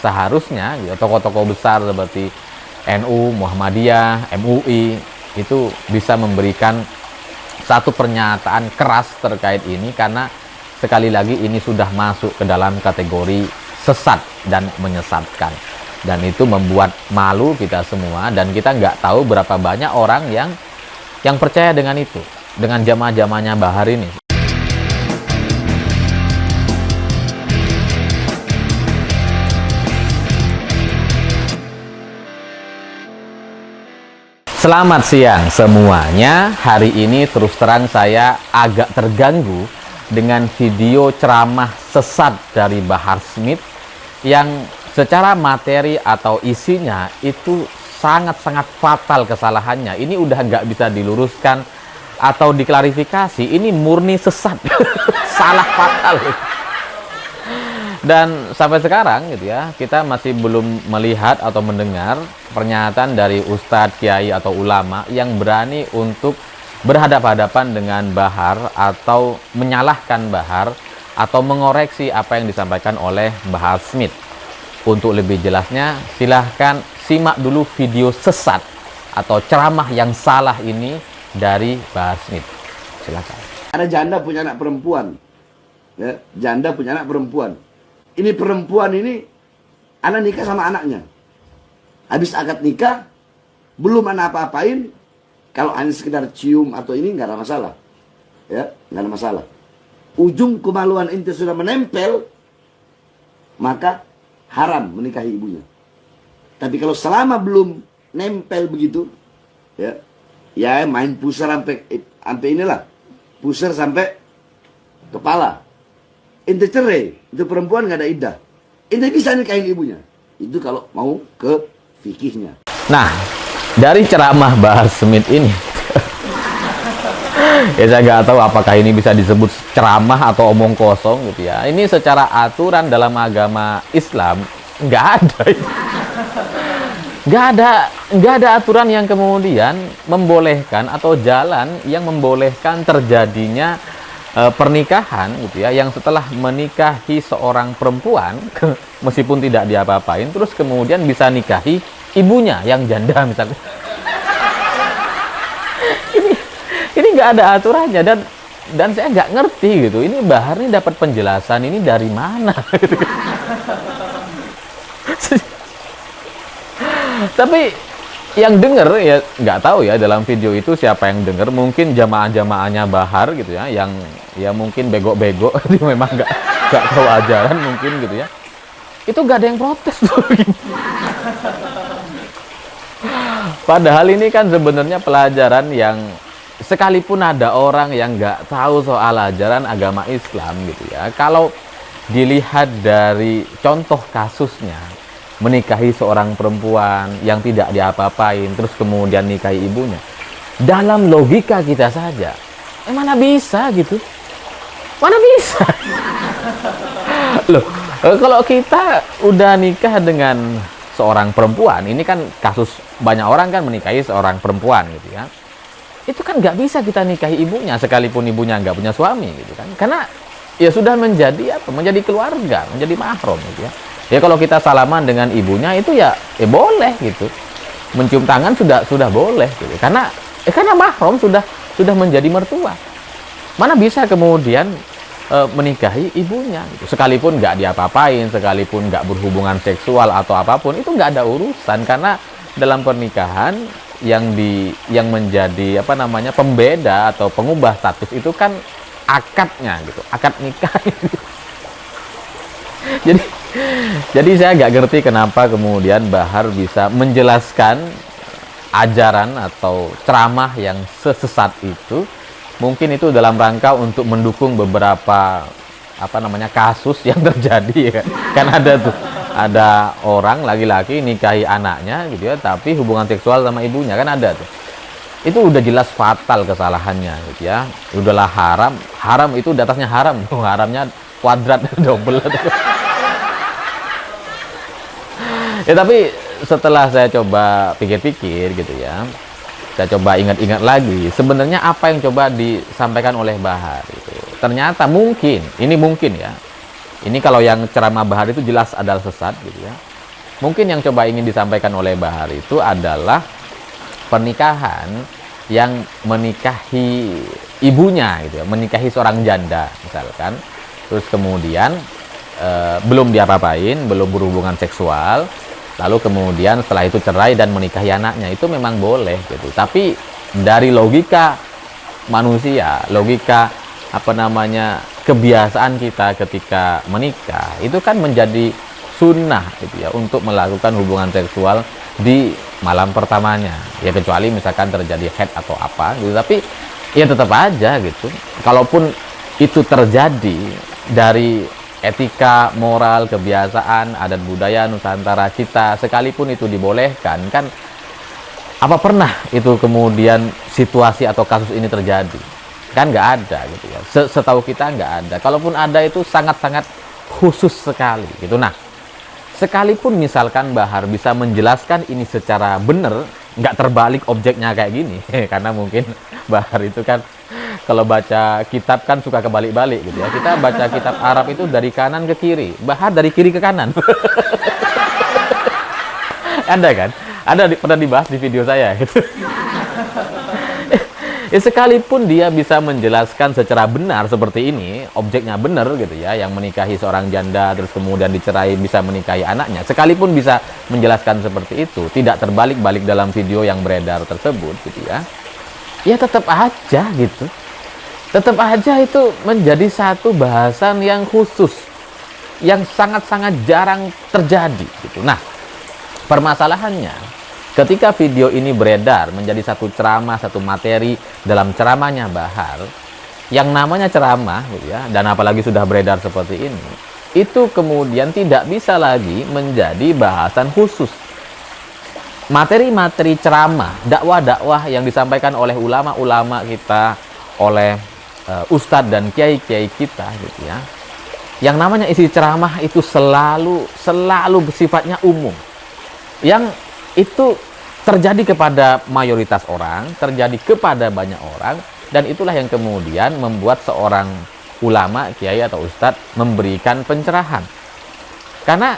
seharusnya gitu, tokoh-tokoh besar seperti NU, Muhammadiyah, MUI itu bisa memberikan satu pernyataan keras terkait ini, karena sekali lagi ini sudah masuk ke dalam kategori sesat dan menyesatkan, dan itu membuat malu kita semua, dan kita nggak tahu berapa banyak orang yang percaya dengan itu, dengan jamaah-jamaahnya Bahar ini. Selamat siang semuanya. Hari ini terus terang saya agak terganggu dengan video ceramah sesat dari Bahar Smith yang secara materi atau isinya itu sangat-sangat fatal kesalahannya. Ini udah nggak bisa diluruskan atau diklarifikasi. Ini murni sesat, salah fatal. Dan sampai sekarang gitu ya, kita masih belum melihat atau mendengar pernyataan dari ustadz, kiai atau ulama yang berani untuk berhadapan-hadapan dengan Bahar atau menyalahkan Bahar atau mengoreksi apa yang disampaikan oleh Bahar Smith. Untuk lebih jelasnya, silahkan simak dulu video sesat atau ceramah yang salah ini dari Bahar Smith. Silakan. Ada janda punya anak perempuan, ya, janda punya anak perempuan. Ini perempuan ini, anak nikah sama anaknya. Habis akad nikah, belum anak apa-apain. Kalau hanya sekedar cium atau ini nggak ada masalah, ya, nggak ada masalah. Ujung kemaluan ente sudah menempel, maka haram menikahi ibunya. Tapi kalau selama belum nempel begitu, ya main pusar sampai inilah, pusar sampai kepala. Ente cerai, itu perempuan nggak ada iddah. Ente bisa nikahin ibunya. Itu kalau mau ke fikihnya. Nah, dari ceramah Bahar Smith ini, ya saya nggak tahu apakah ini bisa disebut ceramah atau omong kosong gitu ya. Ini secara aturan dalam agama Islam nggak ada. Nggak ada aturan yang kemudian membolehkan atau jalan yang membolehkan terjadinya pernikahan gitu ya, yang setelah menikahi seorang perempuan meskipun tidak diapa-apain terus kemudian bisa nikahi ibunya yang janda misalnya. ini nggak ada aturannya, dan saya nggak ngerti gitu, ini Bahar ini dapat penjelasan ini dari mana gitu. Tapi yang denger ya nggak tahu ya dalam video itu siapa yang denger, mungkin jamaah-jamaahnya Bahar gitu ya, yang ya mungkin bego-bego memang nggak tahu ajaran mungkin gitu ya, itu nggak ada yang protes tuh. Padahal ini kan sebenarnya pelajaran yang sekalipun ada orang yang nggak tahu soal ajaran agama Islam gitu ya, kalau dilihat dari contoh kasusnya, menikahi seorang perempuan yang tidak diapa-apain terus kemudian nikahi ibunya, dalam logika kita saja mana bisa gitu, mana bisa. Loh, kalau kita udah nikah dengan seorang perempuan, ini kan kasus banyak orang kan menikahi seorang perempuan gitu ya, itu kan nggak bisa kita nikahi ibunya sekalipun ibunya nggak punya suami gitu kan, karena ya sudah menjadi apa, menjadi keluarga, menjadi mahram gitu ya. Ya kalau kita salaman dengan ibunya itu ya boleh gitu, mencium tangan sudah boleh gitu, karena mahram sudah menjadi mertua. Mana bisa kemudian menikahi ibunya gitu. Sekalipun nggak diapa-apain, sekalipun nggak berhubungan seksual atau apapun, itu nggak ada urusan, karena dalam pernikahan yang menjadi apa namanya pembeda atau pengubah status itu kan akadnya gitu, akad nikah gitu. Jadi saya nggak ngerti kenapa kemudian Bahar bisa menjelaskan ajaran atau ceramah yang sesat itu. Mungkin itu dalam rangka untuk mendukung beberapa apa namanya kasus yang terjadi ya. Kan ada tuh, ada orang laki-laki nikahi anaknya gitu ya, tapi hubungan seksual sama ibunya, kan ada tuh. Itu udah jelas fatal kesalahannya gitu ya. Udahlah haram itu di atasnya haram. Haramnya kuadrat double. Ya tapi setelah saya coba pikir-pikir gitu ya, saya coba ingat-ingat lagi sebenarnya apa yang coba disampaikan oleh Bahar itu. Ternyata mungkin ya, ini kalau yang ceramah Bahar itu jelas adalah sesat gitu ya. Mungkin yang coba ingin disampaikan oleh Bahar itu adalah pernikahan yang menikahi ibunya gitu ya, menikahi seorang janda misalkan, terus kemudian belum diapa-apain, belum berhubungan seksual, lalu kemudian setelah itu cerai dan menikahi anaknya, itu memang boleh gitu. Tapi dari logika manusia, logika kebiasaan kita ketika menikah, itu kan menjadi sunnah gitu ya untuk melakukan hubungan seksual di malam pertamanya ya, kecuali misalkan terjadi haid atau apa gitu. Tapi ya tetap aja gitu, kalaupun itu terjadi dari etika, moral, kebiasaan, adat budaya Nusantara kita, sekalipun itu dibolehkan, kan apa pernah itu kemudian situasi atau kasus ini terjadi? Kan nggak ada gitu ya, setahu kita nggak ada. Kalaupun ada itu sangat-sangat khusus sekali gitu. Nah, sekalipun misalkan Bahar bisa menjelaskan ini secara benar, nggak terbalik objeknya kayak gini, karena mungkin Bahar itu kan kalau baca kitab kan suka kebalik-balik gitu ya. Kita baca kitab Arab itu dari kanan ke kiri, Bahar dari kiri ke kanan. Ada kan? Pernah dibahas di video saya gitu. Ya, sekalipun dia bisa menjelaskan secara benar seperti ini, objeknya benar gitu ya, yang menikahi seorang janda terus kemudian dicerai bisa menikahi anaknya, sekalipun bisa menjelaskan seperti itu, tidak terbalik-balik dalam video yang beredar tersebut gitu ya, ya tetap aja gitu, tetap aja itu menjadi satu bahasan yang khusus, yang sangat-sangat jarang terjadi gitu. Nah, permasalahannya ketika video ini beredar menjadi satu ceramah, satu materi dalam ceramahnya Bahar, yang namanya ceramah gitu ya, dan apalagi sudah beredar seperti ini, itu kemudian tidak bisa lagi menjadi bahasan khusus. Materi-materi ceramah, dakwah-dakwah yang disampaikan oleh ulama-ulama kita, oleh ustadz dan kiai-kiai kita gitu ya, yang namanya isi ceramah itu selalu bersifatnya umum, yang itu terjadi kepada mayoritas orang, terjadi kepada banyak orang, dan itulah yang kemudian membuat seorang ulama, kiai atau ustadz memberikan pencerahan. Karena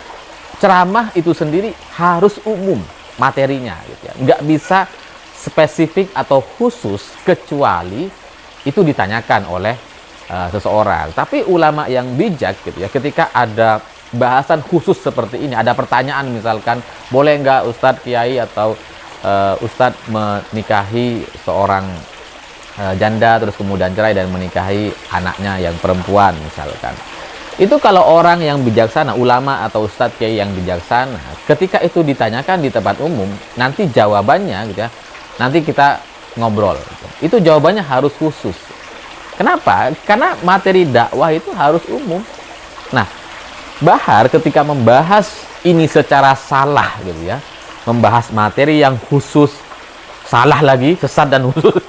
ceramah itu sendiri harus umum materinya gitu ya, nggak bisa spesifik atau khusus kecuali itu ditanyakan oleh seseorang. Tapi ulama yang bijak gitu ya, ketika ada bahasan khusus seperti ini, ada pertanyaan misalkan, boleh nggak Ustadz Kiai atau Ustadz menikahi seorang janda terus kemudian cerai dan menikahi anaknya yang perempuan misalkan. Itu kalau orang yang bijaksana, ulama atau Ustadz Kiai yang bijaksana, ketika itu ditanyakan di tempat umum, nanti jawabannya gitu ya, nanti kita ngobrol gitu. Itu jawabannya harus khusus. Kenapa? Karena materi dakwah itu harus umum. Nah, Bahar ketika membahas ini secara salah gitu ya, membahas materi yang khusus, salah lagi, sesat dan khusus,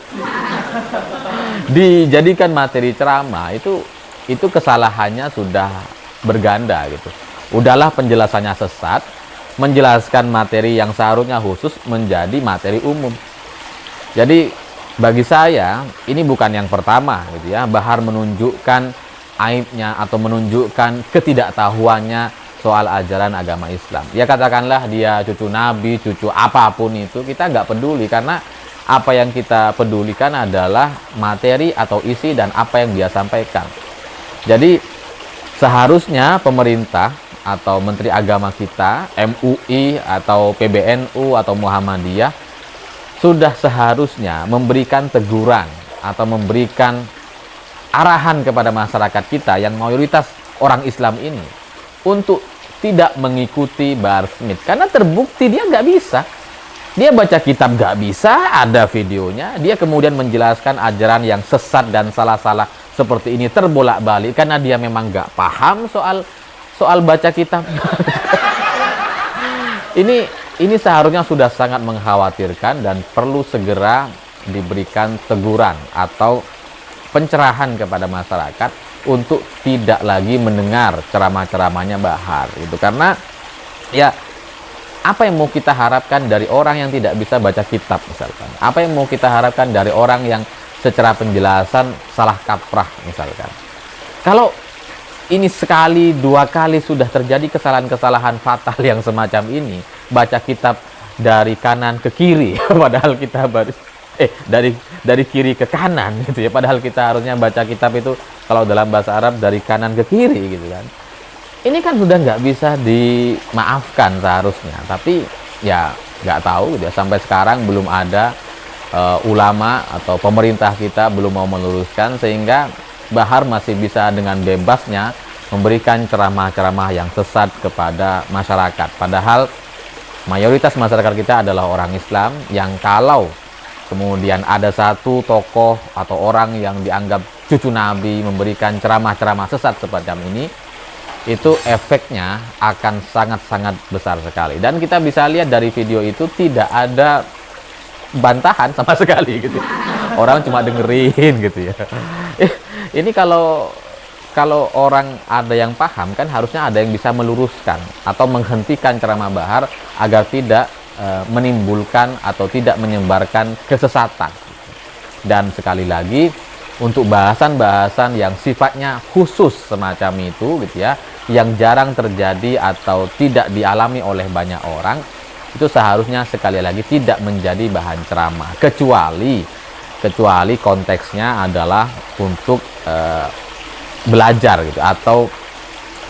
dijadikan materi ceramah, itu kesalahannya sudah berganda gitu. Udahlah penjelasannya sesat, menjelaskan materi yang seharusnya khusus menjadi materi umum. Jadi bagi saya ini bukan yang pertama gitu ya, Bahar menunjukkan aibnya atau menunjukkan ketidaktahuannya soal ajaran agama Islam. Ya katakanlah dia cucu Nabi, cucu apapun itu, kita nggak peduli, karena apa yang kita pedulikan adalah materi atau isi dan apa yang dia sampaikan. Jadi seharusnya pemerintah atau Menteri Agama kita, MUI atau PBNU atau Muhammadiyah, sudah seharusnya memberikan teguran atau memberikan arahan kepada masyarakat kita yang mayoritas orang Islam ini untuk tidak mengikuti Bahar Smith, karena terbukti dia nggak bisa. Dia baca kitab nggak bisa, ada videonya, dia kemudian menjelaskan ajaran yang sesat dan salah-salah seperti ini terbolak-balik karena dia memang nggak paham soal baca kitab. Ini seharusnya sudah sangat mengkhawatirkan dan perlu segera diberikan teguran atau pencerahan kepada masyarakat untuk tidak lagi mendengar ceramah-ceramahnya Bahar itu. Karena ya apa yang mau kita harapkan dari orang yang tidak bisa baca kitab misalkan? Apa yang mau kita harapkan dari orang yang secara penjelasan salah kaprah misalkan? Kalau ini sekali, dua kali sudah terjadi kesalahan-kesalahan fatal yang semacam ini, baca kitab dari kanan ke kiri, padahal kita dari kiri ke kanan gitu ya, padahal kita harusnya baca kitab itu kalau dalam bahasa Arab dari kanan ke kiri gitu kan. Ini kan sudah nggak bisa dimaafkan seharusnya, tapi ya nggak tahu gitu ya, sampai sekarang belum ada ulama atau pemerintah kita belum mau meluruskan, sehingga Bahar masih bisa dengan bebasnya memberikan ceramah-ceramah yang sesat kepada masyarakat. Padahal mayoritas masyarakat kita adalah orang Islam, yang kalau kemudian ada satu tokoh atau orang yang dianggap cucu Nabi memberikan ceramah-ceramah sesat semacam ini, itu efeknya akan sangat-sangat besar sekali. Dan kita bisa lihat dari video itu tidak ada bantahan sama sekali gitu. Orang cuma dengerin gitu ya. Ini kalau orang ada yang paham, kan harusnya ada yang bisa meluruskan atau menghentikan ceramah Bahar agar tidak menimbulkan atau tidak menyebarkan kesesatan. Dan sekali lagi, untuk bahasan-bahasan yang sifatnya khusus semacam itu gitu ya, yang jarang terjadi atau tidak dialami oleh banyak orang, itu seharusnya sekali lagi tidak menjadi bahan ceramah, kecuali konteksnya adalah untuk belajar gitu, atau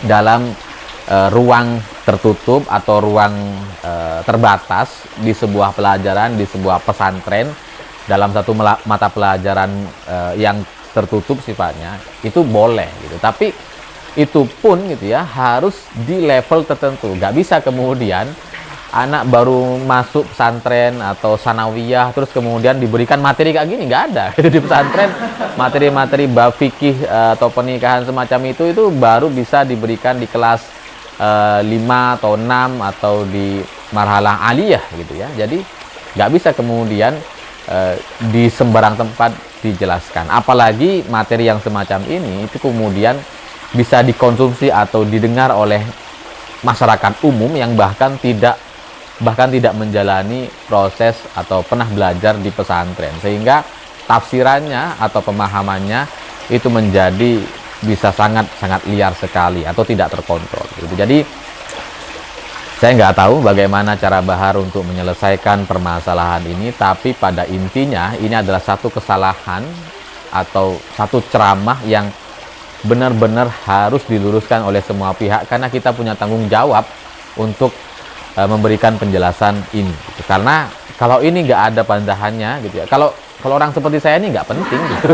dalam ruang tertutup atau ruang terbatas di sebuah pelajaran, di sebuah pesantren, dalam satu mata pelajaran yang tertutup sifatnya, itu boleh gitu. Tapi itu pun gitu ya harus di level tertentu. Nggak bisa kemudian anak baru masuk pesantren atau sanawiyah terus kemudian diberikan materi kayak gini, nggak ada. Itu di pesantren materi-materi bab fikih atau pernikahan semacam itu baru bisa diberikan di kelas 5 atau 6 atau di marhalah aliyah gitu ya. Jadi nggak bisa kemudian di sembarang tempat dijelaskan. Apalagi materi yang semacam ini itu kemudian bisa dikonsumsi atau didengar oleh masyarakat umum yang bahkan tidak menjalani proses atau pernah belajar di pesantren, sehingga tafsirannya atau pemahamannya itu menjadi bisa sangat liar sekali atau tidak terkontrol gitu. Jadi saya nggak tahu bagaimana cara Bahar untuk menyelesaikan permasalahan ini, tapi pada intinya ini adalah satu kesalahan atau satu ceramah yang benar-benar harus diluruskan oleh semua pihak, karena kita punya tanggung jawab untuk memberikan penjelasan ini gitu. Karena kalau ini nggak ada bantahannya gitu ya, kalau orang seperti saya ini nggak penting gitu.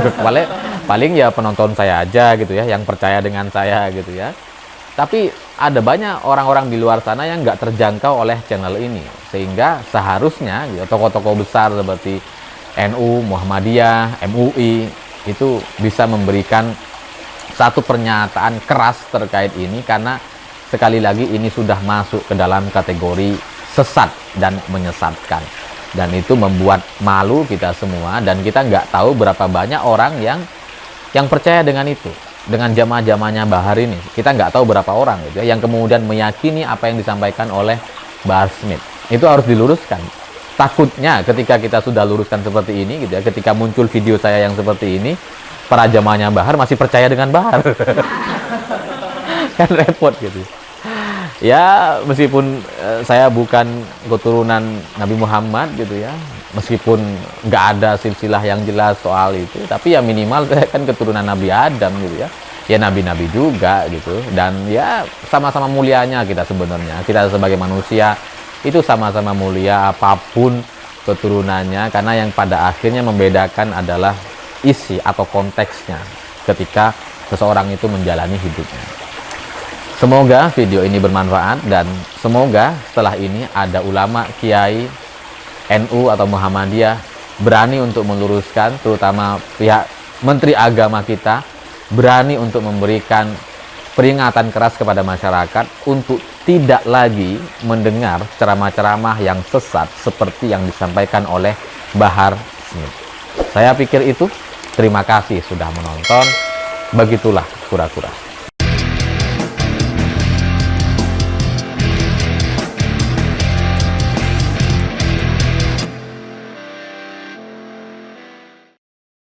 paling ya penonton saya aja gitu ya, yang percaya dengan saya gitu ya. Tapi ada banyak orang-orang di luar sana yang nggak terjangkau oleh channel ini, sehingga seharusnya gitu, tokoh-tokoh besar seperti NU, Muhammadiyah, MUI itu bisa memberikan satu pernyataan keras terkait ini, karena sekali lagi ini sudah masuk ke dalam kategori sesat dan menyesatkan, dan itu membuat malu kita semua. Dan kita nggak tahu berapa banyak orang yang percaya dengan itu, dengan jamaah-jamaahnya Bahar ini. Kita nggak tahu berapa orang gitu ya, yang kemudian meyakini apa yang disampaikan oleh Bahar Smith. Itu harus diluruskan. Takutnya ketika kita sudah luruskan seperti ini gitu ya, ketika muncul video saya yang seperti ini, para jamaahnya Bahar masih percaya dengan Bahar. Kan repot gitu ya. Meskipun saya bukan keturunan Nabi Muhammad gitu ya, meskipun nggak ada silsilah yang jelas soal itu, tapi ya minimal saya kan keturunan Nabi Adam gitu ya, ya nabi-nabi juga gitu. Dan ya sama-sama mulianya kita sebenarnya, kita sebagai manusia itu sama-sama mulia apapun keturunannya, karena yang pada akhirnya membedakan adalah isi atau konteksnya ketika seseorang itu menjalani hidupnya. Semoga video ini bermanfaat, dan semoga setelah ini ada ulama, kiai, NU atau Muhammadiyah berani untuk meluruskan, terutama pihak Menteri Agama kita berani untuk memberikan peringatan keras kepada masyarakat untuk tidak lagi mendengar ceramah-ceramah yang sesat seperti yang disampaikan oleh Bahar Smith. Saya pikir itu. Terima kasih sudah menonton. Begitulah kura-kura.